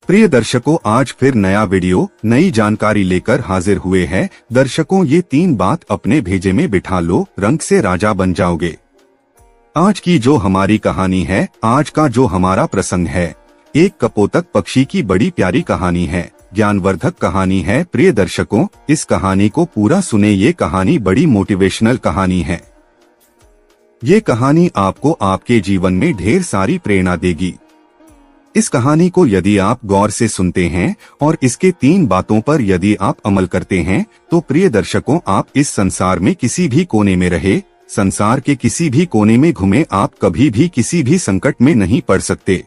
प्रिय दर्शकों, आज फिर नया वीडियो नई जानकारी लेकर हाजिर हुए हैं। दर्शकों, ये 3 बात अपने भेजे में बिठा लो, रंग से राजा बन जाओगे। आज की जो हमारी कहानी है, आज का जो हमारा प्रसंग है, एक कपोतक पक्षी की बड़ी प्यारी कहानी है, ज्ञानवर्धक कहानी है। प्रिय दर्शकों, इस कहानी को पूरा सुने। ये कहानी बड़ी मोटिवेशनल कहानी है। ये कहानी आपको आपके जीवन में ढेर सारी प्रेरणा देगी। इस कहानी को यदि आप गौर से सुनते हैं और इसके 3 बातों पर यदि आप अमल करते हैं, तो प्रिय दर्शकों, आप इस संसार में किसी भी कोने में रहे, संसार के किसी भी कोने में घूमे, आप कभी भी किसी भी संकट में नहीं पड़ सकते।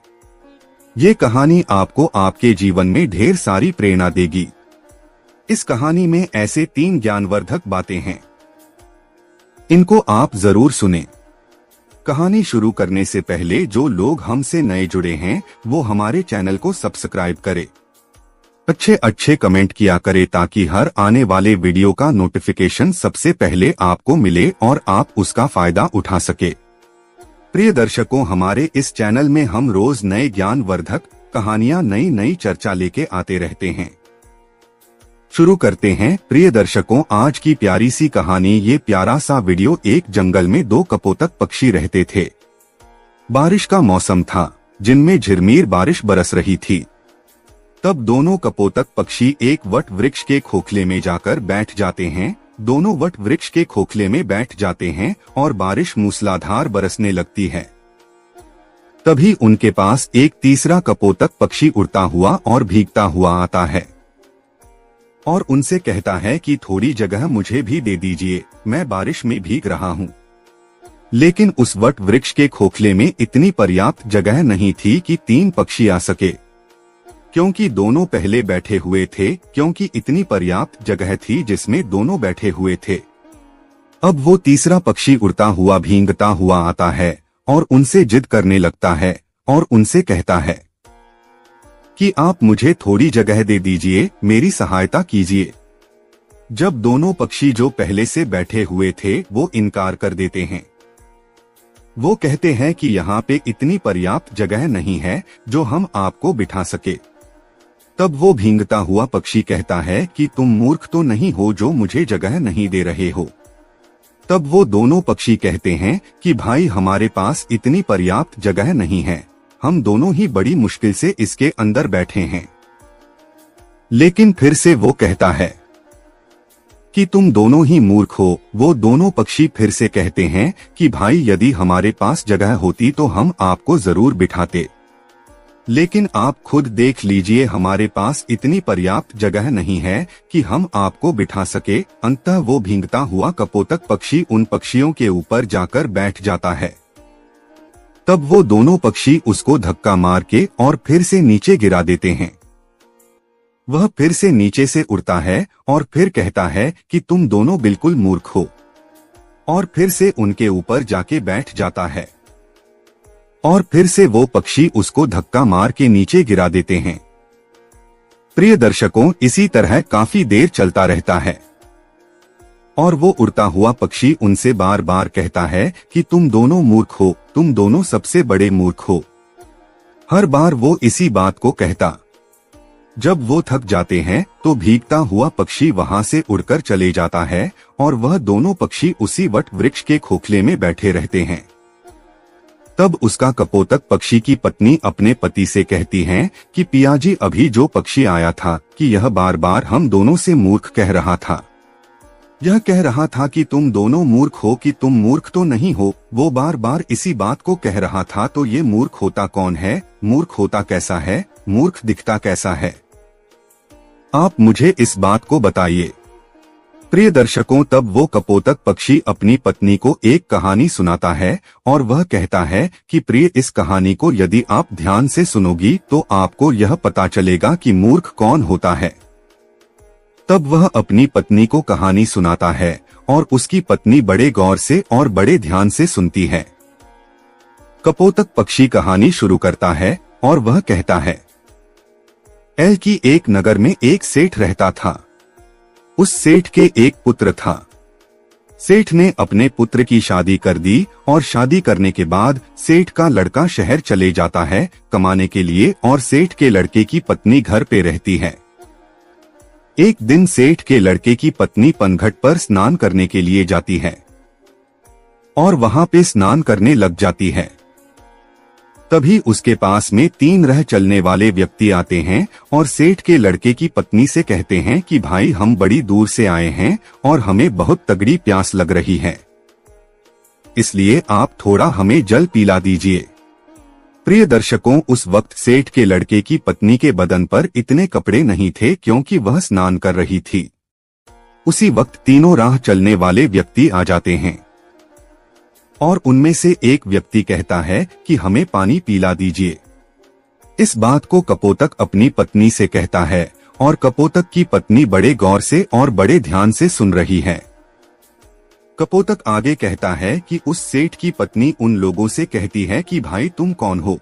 ये कहानी आपको आपके जीवन में ढेर सारी प्रेरणा देगी। इस कहानी में ऐसे 3 ज्ञानवर्धक बातें हैं, इनको आप जरूर सुनें। कहानी शुरू करने से पहले जो लोग हमसे नए जुड़े हैं, वो हमारे चैनल को सब्सक्राइब करें, अच्छे कमेंट किया करें, ताकि हर आने वाले वीडियो का नोटिफिकेशन सबसे पहले आपको मिले और आप उसका फायदा उठा सके। प्रिय दर्शकों, हमारे इस चैनल में हम रोज नए ज्ञानवर्धक कहानियां, नई चर्चा लेके आते रहते हैं। शुरू करते हैं। प्रिय दर्शकों, आज की प्यारी सी कहानी। ये प्यारा सा वीडियो। एक जंगल में 2 कपोतक पक्षी रहते थे। बारिश का मौसम था, जिनमें झिरमीर बारिश बरस रही थी। तब दोनों कपोतक पक्षी एक वट वृक्ष के खोखले में जाकर बैठ जाते हैं। दोनों वट वृक्ष के खोखले में बैठ जाते हैं और बारिश मूसलाधार बरसने लगती है। तभी उनके पास एक तीसरा कपोतक पक्षी उड़ता हुआ और भीगता हुआ आता है और उनसे कहता है कि थोड़ी जगह मुझे भी दे दीजिए, मैं बारिश में भीग रहा हूँ। लेकिन उस वट वृक्ष के खोखले में इतनी पर्याप्त जगह नहीं थी कि 3 पक्षी आ सके, क्योंकि दोनों पहले बैठे हुए थे। क्योंकि इतनी पर्याप्त जगह थी जिसमें दोनों बैठे हुए थे। अब वो तीसरा पक्षी उड़ता हुआ भीगता हुआ आता है और उनसे जिद करने लगता है और उनसे कहता है कि आप मुझे थोड़ी जगह दे दीजिए, मेरी सहायता कीजिए। जब दोनों पक्षी जो पहले से बैठे हुए थे वो इनकार कर देते हैं। वो कहते हैं कि यहाँ पे इतनी पर्याप्त जगह नहीं है जो हम आपको बिठा सके। तब वो भीगता हुआ पक्षी कहता है कि तुम मूर्ख तो नहीं हो जो मुझे जगह नहीं दे रहे हो। तब वो दोनों पक्षी कहते हैं कि भाई, हमारे पास इतनी पर्याप्त जगह नहीं है, हम दोनों ही बड़ी मुश्किल से इसके अंदर बैठे हैं। लेकिन फिर से वो कहता है कि तुम दोनों ही मूर्ख हो। वो दोनों पक्षी फिर से कहते हैं कि भाई, यदि हमारे पास जगह होती तो हम आपको जरूर बिठाते, लेकिन आप खुद देख लीजिए, हमारे पास इतनी पर्याप्त जगह नहीं है कि हम आपको बिठा सके। अंततः वो भीगता हुआ कपोतक पक्षी उन पक्षियों के ऊपर जाकर बैठ जाता है। तब वो दोनों पक्षी उसको धक्का मार के और फिर से नीचे गिरा देते हैं। वह फिर से नीचे से उड़ता है और फिर कहता है कि तुम दोनों बिल्कुल मूर्ख हो, और फिर से उनके ऊपर जाके बैठ जाता है और फिर से वो पक्षी उसको धक्का मार के नीचे गिरा देते हैं। प्रिय दर्शकों, इसी तरह काफी देर चलता रहता है और वो उड़ता हुआ पक्षी उनसे बार बार कहता है कि तुम दोनों मूर्ख हो, तुम दोनों सबसे बड़े मूर्ख हो। हर बार वो इसी बात को कहता। जब वो थक जाते हैं तो भीगता हुआ पक्षी वहां से उड़कर चले जाता है और वह दोनों पक्षी उसी वट वृक्ष के खोखले में बैठे रहते हैं। तब उसका कपोतक पक्षी की पत्नी अपने पति से कहती है कि पियाजी, अभी जो पक्षी आया था कि यह बार बार हम दोनों से मूर्ख कह रहा था। यह कह रहा था कि तुम दोनों मूर्ख हो, कि तुम मूर्ख तो नहीं हो। वो बार बार इसी बात को कह रहा था। तो ये मूर्ख होता कौन है? मूर्ख होता कैसा है? मूर्ख दिखता कैसा है? आप मुझे इस बात को बताइए। प्रिय दर्शकों, तब वो कपोतक पक्षी अपनी पत्नी को एक कहानी सुनाता है और वह कहता है कि प्रिय, इस कहानी को यदि आप ध्यान से सुनोगी तो आपको यह पता चलेगा कि मूर्ख कौन होता है। तब वह अपनी पत्नी को कहानी सुनाता है और उसकी पत्नी बड़े गौर से और बड़े ध्यान से सुनती है। कपोतक पक्षी कहानी शुरू करता है और वह कहता है, एल की एक नगर में एक सेठ रहता था। उस सेठ के एक पुत्र था। सेठ ने अपने पुत्र की शादी कर दी और शादी करने के बाद सेठ का लड़का शहर चले जाता है कमाने के लिए और सेठ के लड़के की पत्नी घर पे रहती है। एक दिन सेठ के लड़के की पत्नी पनघट पर स्नान करने के लिए जाती है और वहां पे स्नान करने लग जाती है। तभी उसके पास में 3 रह चलने वाले व्यक्ति आते हैं और सेठ के लड़के की पत्नी से कहते हैं कि भाई हम बड़ी दूर से आए हैं और हमें बहुत तगड़ी प्यास लग रही है, इसलिए आप थोड़ा हमें जल पिला दीजिए। प्रिय दर्शकों, उस वक्त सेठ के लड़के की पत्नी के बदन पर इतने कपड़े नहीं थे क्योंकि वह स्नान कर रही थी। उसी वक्त तीनों राह चलने वाले व्यक्ति आ जाते हैं और उनमें से एक व्यक्ति कहता है कि हमें पानी पिला दीजिए। इस बात को कपोतक अपनी पत्नी से कहता है और कपोतक की पत्नी बड़े गौर से और बड़े ध्यान से सुन रही है। कपोतक आगे कहता है कि उस सेठ की पत्नी उन लोगों से कहती है कि भाई तुम कौन हो।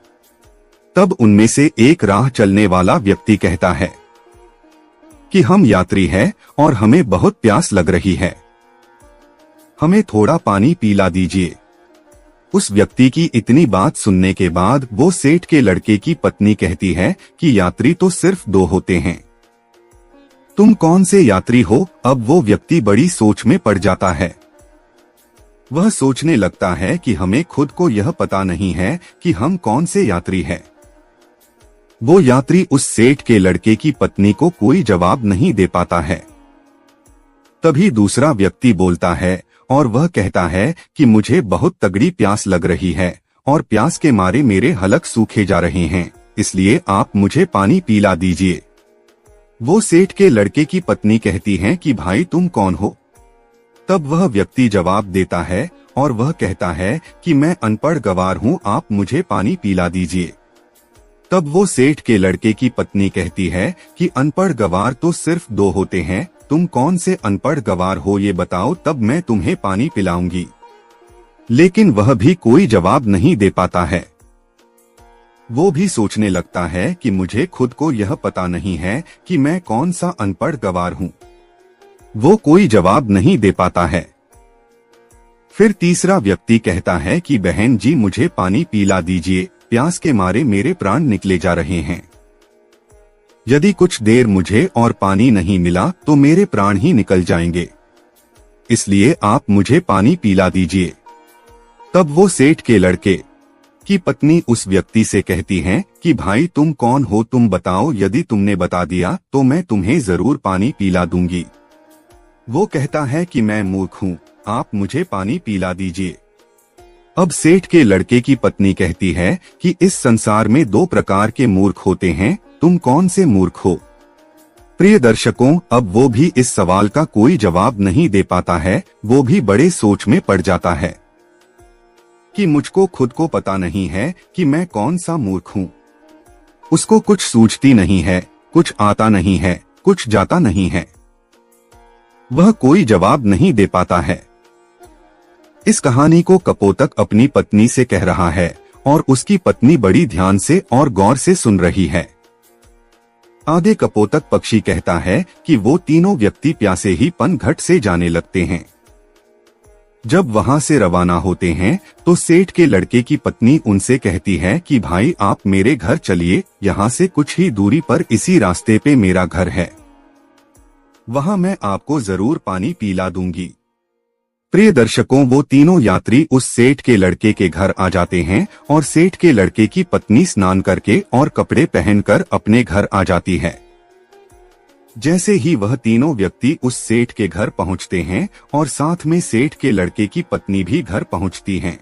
तब उनमें से एक राह चलने वाला व्यक्ति कहता है कि हम यात्री हैं और हमें बहुत प्यास लग रही है, हमें थोड़ा पानी पिला दीजिए। उस व्यक्ति की इतनी बात सुनने के बाद वो सेठ के लड़के की पत्नी कहती है कि यात्री तो सिर्फ 2 होते हैं, तुम कौन से यात्री हो। अब वो व्यक्ति बड़ी सोच में पड़ जाता है। वह सोचने लगता है कि हमें खुद को यह पता नहीं है कि हम कौन से यात्री हैं। वो यात्री उस सेठ के लड़के की पत्नी को कोई जवाब नहीं दे पाता है। तभी दूसरा व्यक्ति बोलता है और वह कहता है कि मुझे बहुत तगड़ी प्यास लग रही है और प्यास के मारे मेरे हलक सूखे जा रहे हैं, इसलिए आप मुझे पानी पिला दीजिए। वो सेठ के लड़के की पत्नी कहती है कि भाई तुम कौन हो। तब वह व्यक्ति जवाब देता है और वह कहता है कि मैं अनपढ़ गवार हूँ, आप मुझे पानी पिला दीजिए। तब वो सेठ के लड़के की पत्नी कहती है कि अनपढ़ गवार तो सिर्फ 2 होते हैं, तुम कौन से अनपढ़ गवार हो ये बताओ, तब मैं तुम्हें पानी पिलाऊंगी। लेकिन वह भी कोई जवाब नहीं दे पाता है। वो भी सोचने लगता है कि मुझे खुद को यह पता नहीं है कि मैं कौन सा अनपढ़ गवार हूँ। वो कोई जवाब नहीं दे पाता है। फिर तीसरा व्यक्ति कहता है कि बहन जी मुझे पानी पिला दीजिए, प्यास के मारे मेरे प्राण निकले जा रहे हैं। यदि कुछ देर मुझे और पानी नहीं मिला तो मेरे प्राण ही निकल जाएंगे, इसलिए आप मुझे पानी पिला दीजिए। तब वो सेठ के लड़के की पत्नी उस व्यक्ति से कहती है कि भाई तुम कौन हो, तुम बताओ, यदि तुमने बता दिया तो मैं तुम्हें जरूर पानी पिला दूंगी। वो कहता है कि मैं मूर्ख हूँ, आप मुझे पानी पिला दीजिए। अब सेठ के लड़के की पत्नी कहती है कि इस संसार में 2 प्रकार के मूर्ख होते हैं, तुम कौन से मूर्ख हो। प्रिय दर्शकों, अब वो भी इस सवाल का कोई जवाब नहीं दे पाता है। वो भी बड़े सोच में पड़ जाता है कि मुझको खुद को पता नहीं है कि मैं कौन सा मूर्ख हूँ। उसको कुछ सूझती नहीं है, कुछ आता नहीं है, कुछ जाता नहीं है। वह कोई जवाब नहीं दे पाता है। इस कहानी को कपोतक अपनी पत्नी से कह रहा है और उसकी पत्नी बड़ी ध्यान से और गौर से सुन रही है। आगे कपोतक पक्षी कहता है कि वो तीनों व्यक्ति प्यासे ही पनघट से जाने लगते हैं। जब वहां से रवाना होते हैं तो सेठ के लड़के की पत्नी उनसे कहती है कि भाई आप मेरे घर चलिए, यहाँ से कुछ ही दूरी पर इसी रास्ते पे मेरा घर है, वहां मैं आपको जरूर पानी पिला दूंगी। प्रिय दर्शकों, वो तीनों यात्री उस सेठ के लड़के के घर आ जाते हैं और सेठ के लड़के की पत्नी स्नान करके और कपड़े पहनकर अपने घर आ जाती है। जैसे ही वह तीनों व्यक्ति उस सेठ के घर पहुंचते हैं और साथ में सेठ के लड़के की पत्नी भी घर पहुंचती हैं,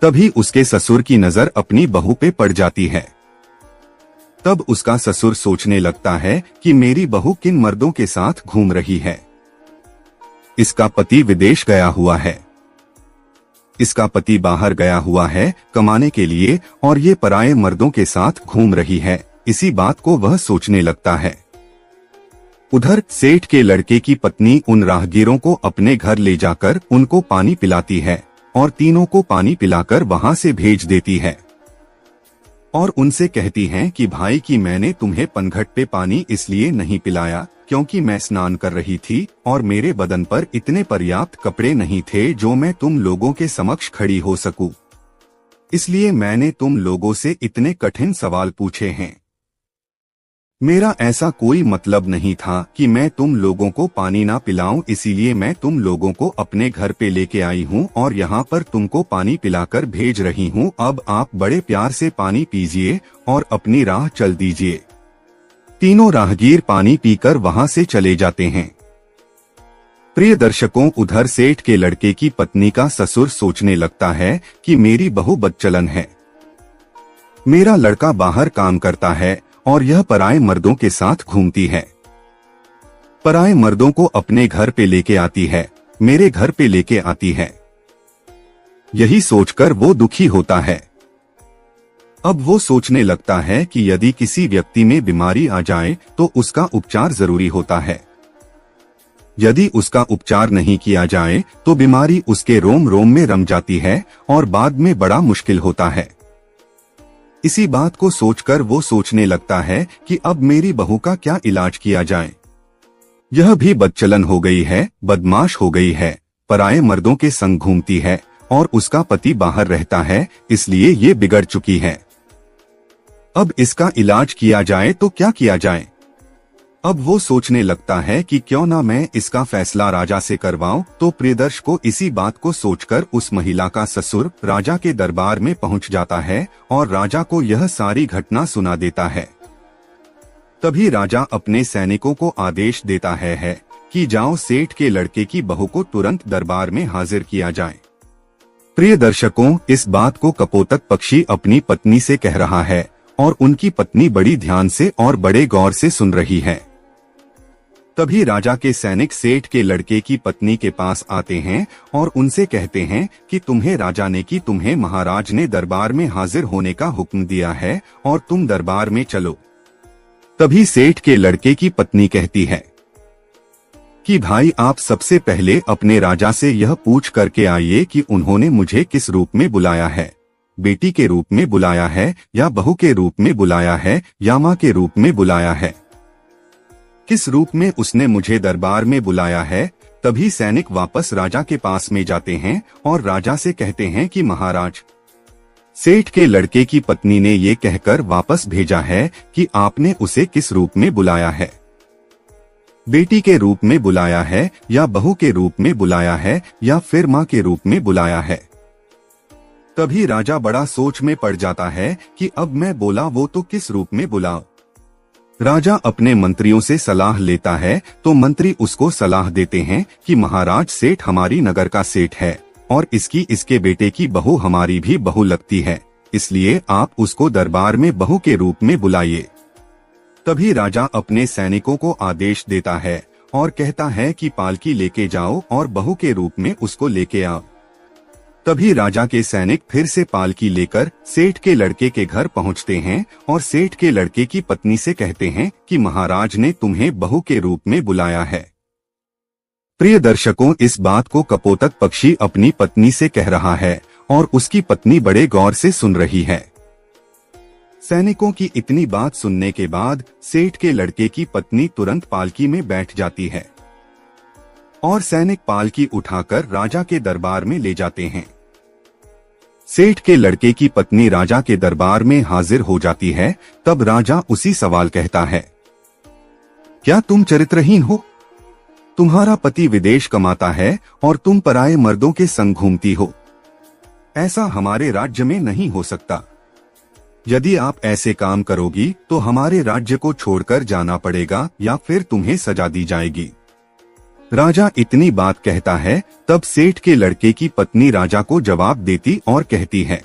तभी उसके ससुर की नजर अपनी बहू पे पड़ जाती है। तब उसका ससुर सोचने लगता है कि मेरी बहू किन मर्दों के साथ घूम रही है। इसका पति विदेश गया हुआ है, इसका पति बाहर गया हुआ है कमाने के लिए और ये पराये मर्दों के साथ घूम रही है। इसी बात को वह सोचने लगता है। उधर सेठ के लड़के की पत्नी उन राहगीरों को अपने घर ले जाकर उनको पानी पिलाती है और तीनों को पानी पिलाकर वहां से भेज देती है और उनसे कहती हैं कि भाई कि मैंने तुम्हें पनघट पे पानी इसलिए नहीं पिलाया क्योंकि मैं स्नान कर रही थी और मेरे बदन पर इतने पर्याप्त कपड़े नहीं थे जो मैं तुम लोगों के समक्ष खड़ी हो सकूं। इसलिए मैंने तुम लोगों से इतने कठिन सवाल पूछे हैं। मेरा ऐसा कोई मतलब नहीं था कि मैं तुम लोगों को पानी ना पिलाऊं, इसीलिए मैं तुम लोगों को अपने घर पे लेके आई हूँ और यहाँ पर तुमको पानी पिलाकर भेज रही हूँ। अब आप बड़े प्यार से पानी पीजिए और अपनी राह चल दीजिए। तीनों राहगीर पानी पीकर वहाँ से चले जाते हैं। प्रिय दर्शकों, उधर सेठ के लड़के की पत्नी का ससुर सोचने लगता है कि मेरी बहू बदचलन है। मेरा लड़का बाहर काम करता है और यह पराये मर्दों के साथ घूमती है। पराये मर्दों को अपने घर पे लेके आती है, मेरे घर पे लेके आती है। यही सोचकर वो दुखी होता है। अब वो सोचने लगता है कि यदि किसी व्यक्ति में बीमारी आ जाए तो उसका उपचार जरूरी होता है। यदि उसका उपचार नहीं किया जाए तो बीमारी उसके रोम रोम में रम जाती है और बाद में बड़ा मुश्किल होता है। इसी बात को सोचकर वो सोचने लगता है कि अब मेरी बहू का क्या इलाज किया जाए। यह भी बदचलन हो गई है, बदमाश हो गई है, पराये मर्दों के संग घूमती है और उसका पति बाहर रहता है, इसलिए ये बिगड़ चुकी है। अब इसका इलाज किया जाए तो क्या किया जाए। अब वो सोचने लगता है कि क्यों ना मैं इसका फैसला राजा से करवाऊं। तो प्रियदर्श को इसी बात को सोचकर उस महिला का ससुर राजा के दरबार में पहुंच जाता है और राजा को यह सारी घटना सुना देता है। तभी राजा अपने सैनिकों को आदेश देता है कि जाओ सेठ के लड़के की बहू को तुरंत दरबार में हाजिर किया जाए। प्रिय दर्शकों, इस बात को कपोतक पक्षी अपनी पत्नी से कह रहा है और उनकी पत्नी बड़ी ध्यान से और बड़े गौर से सुन रही है। तभी राजा के सैनिक सेठ के लड़के की पत्नी के पास आते हैं और उनसे कहते हैं कि तुम्हें राजा ने कि तुम्हें महाराज ने दरबार में हाजिर होने का हुक्म दिया है और तुम दरबार में चलो। तभी सेठ के लड़के की पत्नी कहती है कि भाई आप सबसे पहले अपने राजा से यह पूछ करके आइए कि उन्होंने मुझे किस रूप में बुलाया है, बेटी के रूप में बुलाया है या बहू के रूप में बुलाया है या माँ के रूप में बुलाया है, किस रूप में उसने मुझे दरबार में बुलाया है। तभी सैनिक वापस राजा के पास में जाते हैं और राजा से कहते हैं कि महाराज, सेठ के लड़के की पत्नी ने ये कहकर वापस भेजा है कि आपने उसे किस रूप में बुलाया है, बेटी के रूप में बुलाया है या बहू के रूप में बुलाया है या फिर माँ के रूप में बुलाया है। तभी राजा बड़ा सोच में पड़ जाता है कि अब मैं बोला वो तो किस रूप में बुलाऊं। राजा अपने मंत्रियों से सलाह लेता है तो मंत्री उसको सलाह देते हैं कि महाराज, सेठ हमारी नगर का सेठ है और इसके बेटे की बहू हमारी भी बहू लगती है, इसलिए आप उसको दरबार में बहू के रूप में बुलाइए। तभी राजा अपने सैनिकों को आदेश देता है और कहता है कि पालकी लेके जाओ और बहू के रूप में उसको लेके आओ। तभी राजा के सैनिक फिर से पालकी लेकर सेठ के लड़के के घर पहुंचते हैं और सेठ के लड़के की पत्नी से कहते हैं कि महाराज ने तुम्हें बहू के रूप में बुलाया है। प्रिय दर्शकों, इस बात को कपोतक पक्षी अपनी पत्नी से कह रहा है और उसकी पत्नी बड़े गौर से सुन रही है। सैनिकों की इतनी बात सुनने के बाद सेठ के लड़के की पत्नी तुरंत पालकी में बैठ जाती है और सैनिक पालकी उठाकर राजा के दरबार में ले जाते हैं। सेठ के लड़के की पत्नी राजा के दरबार में हाजिर हो जाती है। तब राजा उसी सवाल कहता है, क्या तुम चरित्रहीन हो? तुम्हारा पति विदेश कमाता है और तुम पराये मर्दों के संग घूमती हो। ऐसा हमारे राज्य में नहीं हो सकता। यदि आप ऐसे काम करोगी तो हमारे राज्य को छोड़कर जाना पड़ेगा या फिर तुम्हें सजा दी जाएगी। राजा इतनी बात कहता है तब सेठ के लड़के की पत्नी राजा को जवाब देती और कहती है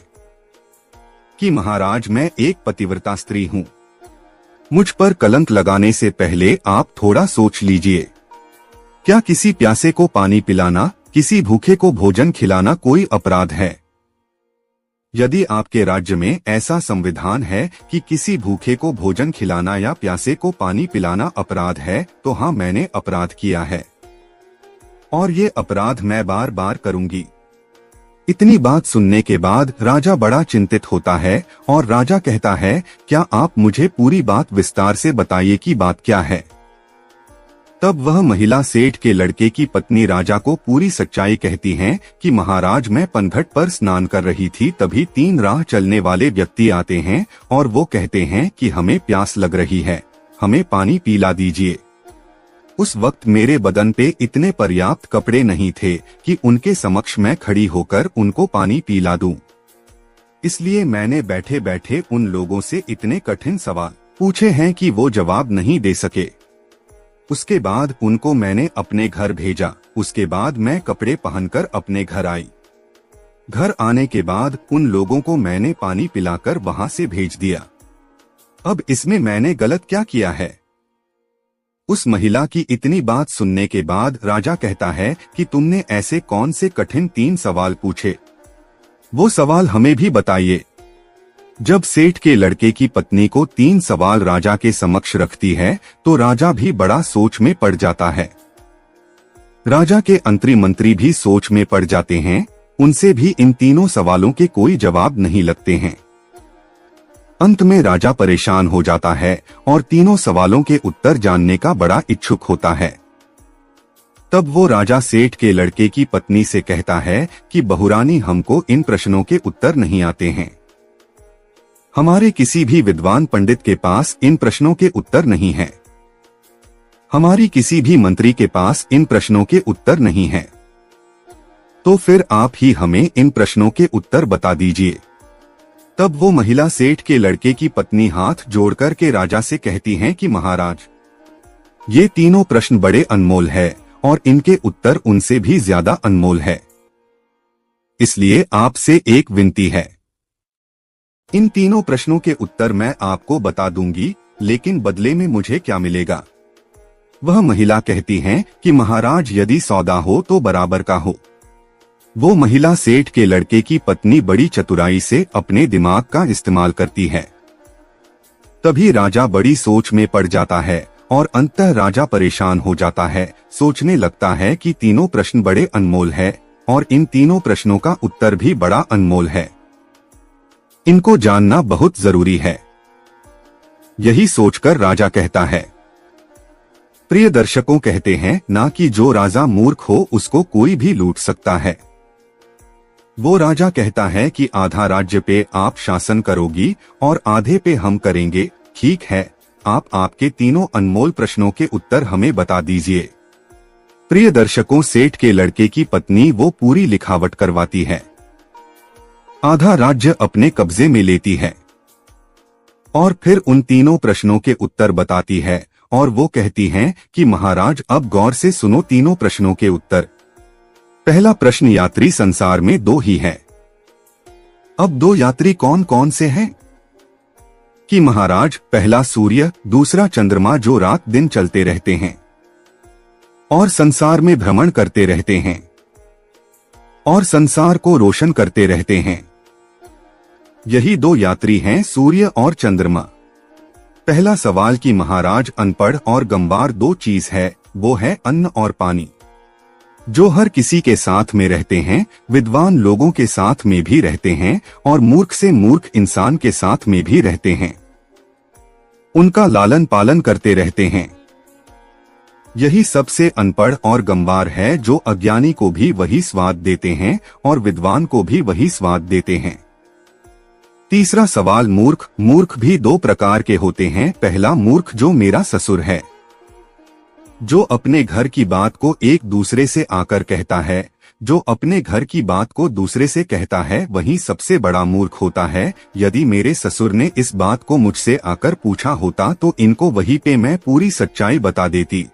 कि महाराज, मैं एक पतिव्रता स्त्री हूँ। मुझ पर कलंक लगाने से पहले आप थोड़ा सोच लीजिए। क्या किसी प्यासे को पानी पिलाना, किसी भूखे को भोजन खिलाना कोई अपराध है? यदि आपके राज्य में ऐसा संविधान है कि किसी भूखे को भोजन खिलाना या प्यासे को पानी पिलाना अपराध है तो हाँ, मैंने अपराध किया है और ये अपराध मैं बार बार करूंगी। इतनी बात सुनने के बाद राजा बड़ा चिंतित होता है और राजा कहता है, क्या आप मुझे पूरी बात विस्तार से बताइए कि बात क्या है। तब वह महिला सेठ के लड़के की पत्नी राजा को पूरी सच्चाई कहती है कि महाराज, मैं पनघट पर स्नान कर रही थी, तभी 3 राह चलने वाले व्यक्ति आते हैं और वो कहते हैं कि हमें प्यास लग रही है, हमें पानी पिला दीजिए। उस वक्त मेरे बदन पे इतने पर्याप्त कपड़े नहीं थे कि उनके समक्ष मैं खड़ी होकर उनको पानी पिला दूं। इसलिए मैंने बैठे बैठे उन लोगों से इतने कठिन सवाल पूछे हैं कि वो जवाब नहीं दे सके। उसके बाद उनको मैंने अपने घर भेजा। उसके बाद मैं कपड़े पहनकर अपने घर आई। घर आने के बाद उन लोगों को मैंने पानी पिलाकर वहां से भेज दिया। अब इसमें मैंने गलत क्या किया है? उस महिला की इतनी बात सुनने के बाद राजा कहता है कि तुमने ऐसे कौन से कठिन 3 सवाल पूछे, वो सवाल हमें भी बताइए। जब सेठ के लड़के की पत्नी को 3 सवाल राजा के समक्ष रखती है तो राजा भी बड़ा सोच में पड़ जाता है। राजा के अंतरी मंत्री भी सोच में पड़ जाते हैं। उनसे भी इन तीनों सवालों के कोई जवाब नहीं लगते हैं। अंत में राजा परेशान हो जाता है और तीनों सवालों के उत्तर जानने का बड़ा इच्छुक होता है। तब वो राजा सेठ के लड़के की पत्नी से कहता है कि बहुरानी, हमको इन प्रश्नों के उत्तर नहीं आते हैं। हमारे किसी भी विद्वान पंडित के पास इन प्रश्नों के उत्तर नहीं है। हमारी किसी भी मंत्री के पास इन प्रश्नों के उत्तर नहीं है। तो फिर आप ही हमें इन प्रश्नों के उत्तर बता दीजिए। तब वो महिला सेठ के लड़के की पत्नी हाथ जोड़कर के राजा से कहती हैं कि महाराज, ये तीनों प्रश्न बड़े अनमोल है और इनके उत्तर उनसे भी ज्यादा अनमोल है। इसलिए आपसे एक विनती है। इन तीनों प्रश्नों के उत्तर मैं आपको बता दूंगी, लेकिन बदले में मुझे क्या मिलेगा? वह महिला कहती हैं कि महाराज, यदि सौदा हो तो बराबर का हो। वो महिला सेठ के लड़के की पत्नी बड़ी चतुराई से अपने दिमाग का इस्तेमाल करती है। तभी राजा बड़ी सोच में पड़ जाता है और अंततः राजा परेशान हो जाता है। सोचने लगता है कि तीनों प्रश्न बड़े अनमोल है और इन तीनों प्रश्नों का उत्तर भी बड़ा अनमोल है। इनको जानना बहुत जरूरी है। यही सोचकर राजा कहता है। प्रिय दर्शकों, कहते हैं ना कि जो राजा मूर्ख हो उसको कोई भी लूट सकता है। वो राजा कहता है कि आधा राज्य पे आप शासन करोगी और आधे पे हम करेंगे। ठीक है, आप आपके तीनों अनमोल प्रश्नों के उत्तर हमें बता दीजिए। प्रिय दर्शकों, सेठ के लड़के की पत्नी वो पूरी लिखावट करवाती है। आधा राज्य अपने कब्जे में लेती है और फिर उन तीनों प्रश्नों के उत्तर बताती है और वो कहती हैं कि महाराज, अब गौर से सुनो तीनों प्रश्नों के उत्तर। पहला प्रश्न, यात्री संसार में 2 ही है। अब 2 यात्री कौन कौन से हैं? कि महाराज, पहला सूर्य, दूसरा चंद्रमा जो रात दिन चलते रहते हैं और संसार में भ्रमण करते रहते हैं और संसार को रोशन करते रहते हैं। यही 2 यात्री हैं, सूर्य और चंद्रमा। पहला सवाल कि महाराज, अनपढ़ और गंवार 2 चीज है, वो है अन्न और पानी, जो हर किसी के साथ में रहते हैं, विद्वान लोगों के साथ में भी रहते हैं और मूर्ख से मूर्ख इंसान के साथ में भी रहते हैं। उनका लालन पालन करते रहते हैं। यही सबसे अनपढ़ और गंवार है, जो अज्ञानी को भी वही स्वाद देते हैं और विद्वान को भी वही स्वाद देते हैं। तीसरा सवाल, मूर्ख। मूर्ख भी 2 प्रकार के होते हैं। पहला मूर्ख जो मेरा ससुर है, जो अपने घर की बात को एक दूसरे से आकर कहता है। जो अपने घर की बात को दूसरे से कहता है वही सबसे बड़ा मूर्ख होता है। यदि मेरे ससुर ने इस बात को मुझसे आकर पूछा होता तो इनको वहीं पे मैं पूरी सच्चाई बता देती।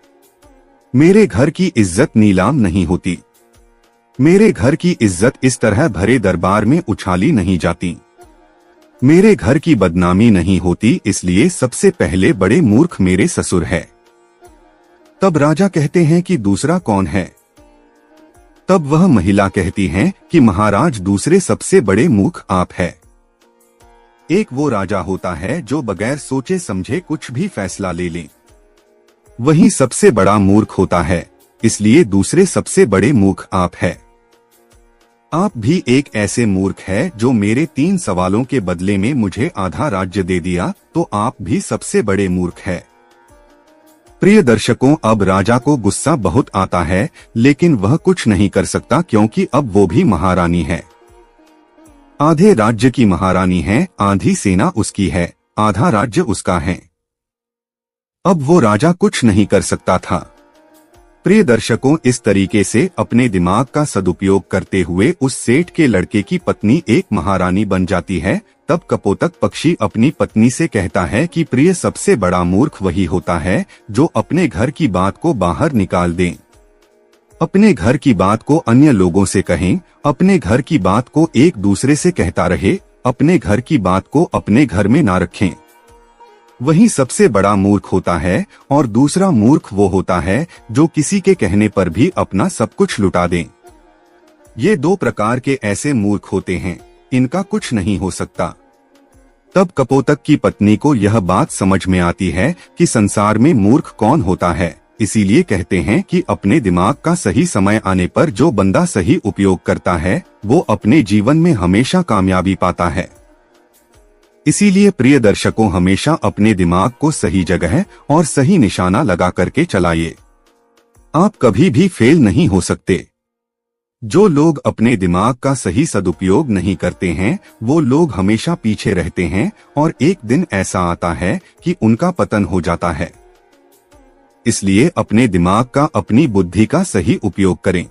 मेरे घर की इज्जत नीलाम नहीं होती। मेरे घर की इज्जत इस तरह भरे दरबार में उछाली नहीं जाती। मेरे घर की बदनामी नहीं होती। इसलिए सबसे पहले बड़े मूर्ख मेरे ससुर है। तब राजा कहते हैं कि दूसरा कौन है? तब वह महिला कहती हैं कि महाराज, दूसरे सबसे बड़े मूर्ख आप है। एक वो राजा होता है जो बगैर सोचे समझे कुछ भी फैसला ले ले, वही सबसे बड़ा मूर्ख होता है। इसलिए दूसरे सबसे बड़े मूर्ख आप है। आप भी एक ऐसे मूर्ख है जो मेरे 3 सवालों के बदले में मुझे आधा राज्य दे दिया, तो आप भी सबसे बड़े मूर्ख है। प्रिय दर्शकों, अब राजा को गुस्सा बहुत आता है, लेकिन वह कुछ नहीं कर सकता क्योंकि अब वो भी महारानी है। आधे राज्य की महारानी है, आधी सेना उसकी है, आधा राज्य उसका है। अब वो राजा कुछ नहीं कर सकता था। प्रिय दर्शकों, इस तरीके से अपने दिमाग का सदुपयोग करते हुए उस सेठ के लड़के की पत्नी एक महारानी बन जाती है। तब कपोतक पक्षी अपनी पत्नी से कहता है कि प्रिय, सबसे बड़ा मूर्ख वही होता है जो अपने घर की बात को बाहर निकाल दे। अपने घर की बात को अन्य लोगों से कहें, अपने घर की बात को एक दूसरे से कहता रहे, अपने घर की बात को अपने घर में ना रखें। वही सबसे बड़ा मूर्ख होता है। और दूसरा मूर्ख वो होता है जो किसी के कहने पर भी अपना सब कुछ लुटा दे। ये 2 प्रकार के ऐसे मूर्ख होते हैं, इनका कुछ नहीं हो सकता। तब कपोतक की पत्नी को यह बात समझ में आती है कि संसार में मूर्ख कौन होता है। इसीलिए कहते हैं कि अपने दिमाग का सही समय आने पर जो बंदा सही उपयोग करता है वो अपने जीवन में हमेशा कामयाबी पाता है। इसीलिए प्रिय दर्शकों, हमेशा अपने दिमाग को सही जगह और सही निशाना लगा करके चलाइए। आप कभी भी फेल नहीं हो सकते। जो लोग अपने दिमाग का सही सदुपयोग नहीं करते हैं वो लोग हमेशा पीछे रहते हैं और एक दिन ऐसा आता है कि उनका पतन हो जाता है। इसलिए अपने दिमाग का, अपनी बुद्धि का सही उपयोग करें।